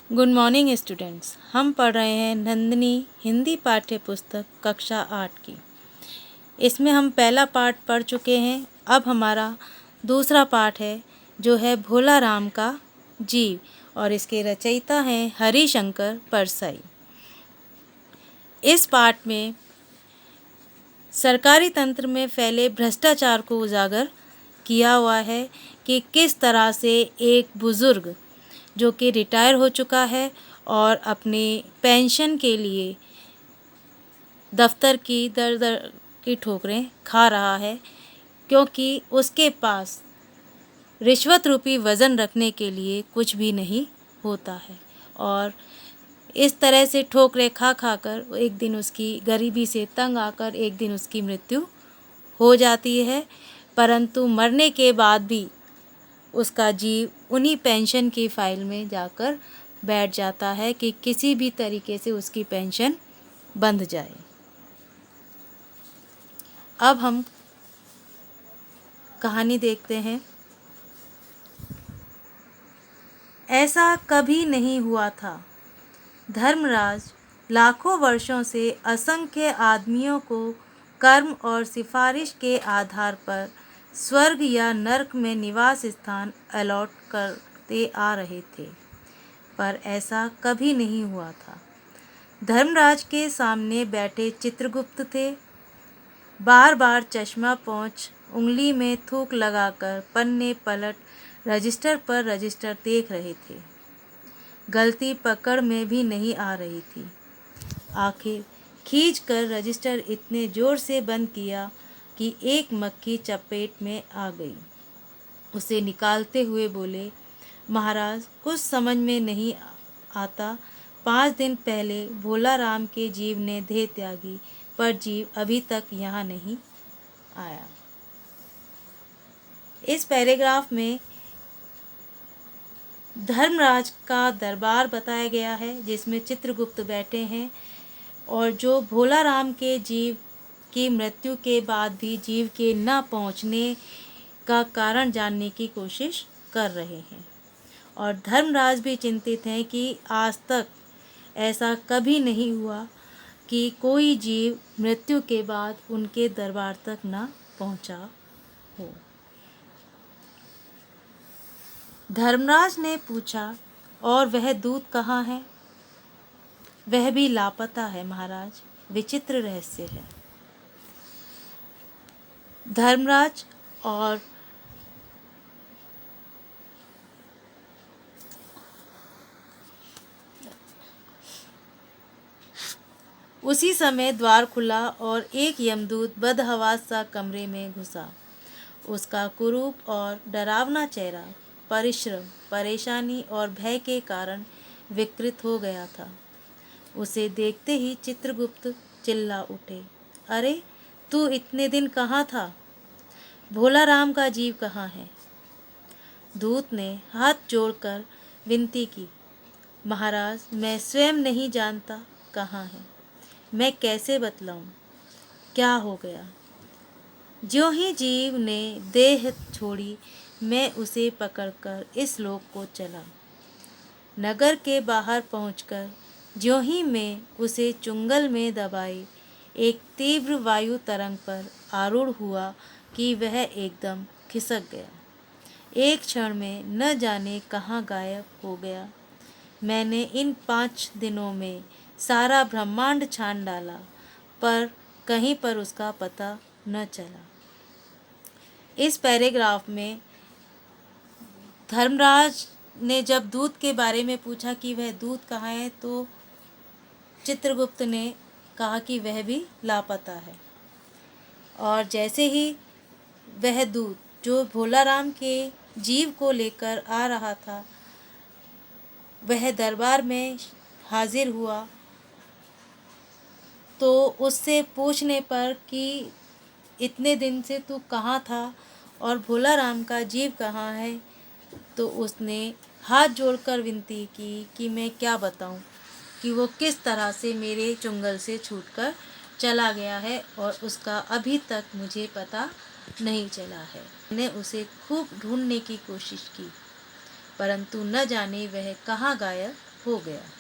Good morning students. हम पढ़ रहे हैं नंदिनी हिंदी पाठ्य पुस्तक कक्षा 8 की। इसमें हम पहला पाठ पढ़ चुके हैं। अब हमारा दूसरा पाठ है जो है भोला राम का जीव, और इसके रचयिता हैं हरिशंकर परसाई। इस पाठ में सरकारी तंत्र में फैले भ्रष्टाचार को उजागर किया हुआ है कि किस तरह से एक बुज़ुर्ग जो कि रिटायर हो चुका है और अपने पेंशन के लिए दफ्तर की दर दर की ठोकरें खा रहा है, क्योंकि उसके पास रिश्वत रूपी वज़न रखने के लिए कुछ भी नहीं होता है। और इस तरह से ठोकरें खा खा कर एक दिन उसकी गरीबी से तंग आकर एक दिन उसकी मृत्यु हो जाती है। परंतु मरने के बाद भी उसका जीव उन्हीं पेंशन की फाइल में जाकर बैठ जाता है कि किसी भी तरीके से उसकी पेंशन बंध जाए। अब हम कहानी देखते हैं। ऐसा कभी नहीं हुआ था। धर्मराज लाखों वर्षों से असंख्य आदमियों को कर्म और सिफारिश के आधार पर स्वर्ग या नरक में निवास स्थान अलॉट करते आ रहे थे, पर ऐसा कभी नहीं हुआ था। धर्मराज के सामने बैठे चित्रगुप्त थे। बार बार चश्मा पोंछ उंगली में थूक लगाकर पन्ने पलट रजिस्टर पर रजिस्टर देख रहे थे। गलती पकड़ में भी नहीं आ रही थी। आखिर खींचकर रजिस्टर इतने ज़ोर से बंद किया कि एक मक्खी चपेट में आ गई। उसे निकालते हुए बोले, महाराज, कुछ समझ में नहीं आता। 5 दिन पहले भोला राम के जीव ने देह त्यागी, पर जीव अभी तक यहाँ नहीं आया। इस पैराग्राफ में धर्मराज का दरबार बताया गया है, जिसमें चित्रगुप्त बैठे हैं और जो भोला राम के जीव की मृत्यु के बाद भी जीव के न पहुंचने का कारण जानने की कोशिश कर रहे हैं। और धर्मराज भी चिंतित हैं कि आज तक ऐसा कभी नहीं हुआ कि कोई जीव मृत्यु के बाद उनके दरबार तक न पहुंचा हो। धर्मराज ने पूछा, और वह दूत कहाँ है? वह भी लापता है महाराज। विचित्र रहस्य है। धर्मराज और उसी समय द्वार खुला और एक यमदूत बदहवास सा कमरे में घुसा। उसका कुरूप और डरावना चेहरा परिश्रम, परेशानी और भय के कारण विकृत हो गया था। उसे देखते ही चित्रगुप्त चिल्ला उठे, अरे, तू इतने दिन कहाँ था? भोला राम का जीव कहाँ है? दूत ने हाथ जोड़कर विनती की, महाराज, मैं स्वयं नहीं जानता कहाँ है। मैं कैसे बतलाऊं क्या हो गया? ज्यों ही जीव ने देह छोड़ी, मैं उसे पकड़कर इस लोक को चला। नगर के बाहर पहुंचकर ज्यों ही मैं उसे चुंगल में दबाए एक तीव्र वायु तरंग पर आरूढ़ हुआ कि वह एकदम खिसक गया। एक क्षण में न जाने कहाँ गायब हो गया। मैंने इन 5 दिनों में सारा ब्रह्मांड छान डाला, पर कहीं पर उसका पता न चला। इस पैराग्राफ में धर्मराज ने जब दूत के बारे में पूछा कि वह दूत कहाँ है, तो चित्रगुप्त ने कहा कि वह भी लापता है। और जैसे ही वह दूत जो भोला राम के जीव को लेकर आ रहा था, वह दरबार में हाजिर हुआ, तो उससे पूछने पर कि इतने दिन से तू कहाँ था और भोला राम का जीव कहाँ है, तो उसने हाथ जोड़कर विनती की कि मैं क्या बताऊं कि वो किस तरह से मेरे चुंगल से छूटकर चला गया है और उसका अभी तक मुझे पता नहीं चला है। मैंने उसे खूब ढूंढने की कोशिश की, परंतु न जाने वह कहाँ गायब हो गया।